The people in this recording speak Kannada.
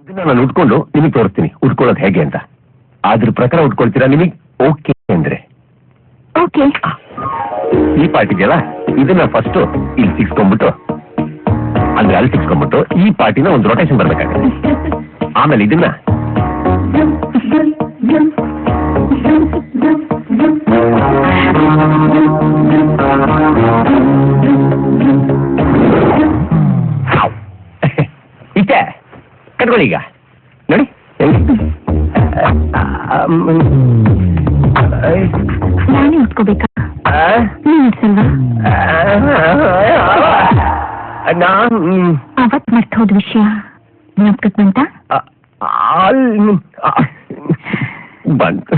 ನಾನು ಉಟ್ಕೊಂಡು ನಿಮಗೆ ತೋರಿಸ್ತೀನಿ ಉಟ್ಕೊಳ್ಳೋದು ಹೇಗೆ ಅಂತ. ಅದ್ರ ಪ್ರಕಾರ ಉಟ್ಕೊಳ್ತೀರಾ? ನಿಮಗೆ ಓಕೆ ಅಂದ್ರೆ ಓಕೆ. ಈ ಪಾರ್ಟ್ ಇದೆಯಲ್ಲ, ಇದನ್ನ ಫಸ್ಟ್ ಇಲ್ಲಿ ಸಿಕ್ಸ್ಕೊಂಡ್ಬಿಟ್ಟು ಅಂದ್ರೆ ಅಲ್ಲಿ ಸಿಕ್ಸ್ಕೊಂಡ್ಬಿಟ್ಟು ಈ ಪಾರ್ಟಿನ ಒಂದು ರೊಟೇಷನ್ ಬರ್ಬೇಕಾಗುತ್ತೆ. ಆಮೇಲೆ ಇದನ್ನ ಇಷ್ಟೇ ಕಟ್ಕೊಳ್ಳಿ. ಈಗ ನೋಡಿ ನಾನೇ ಉಟ್ಕೋಬೇಕಾ? ಅವತ್ ಮರ್ತ ಹೋದ ವಿಷಯ ಜ್ಞಾಪಕಕ್ಕೆ ಬಂತ? ಬಂತು.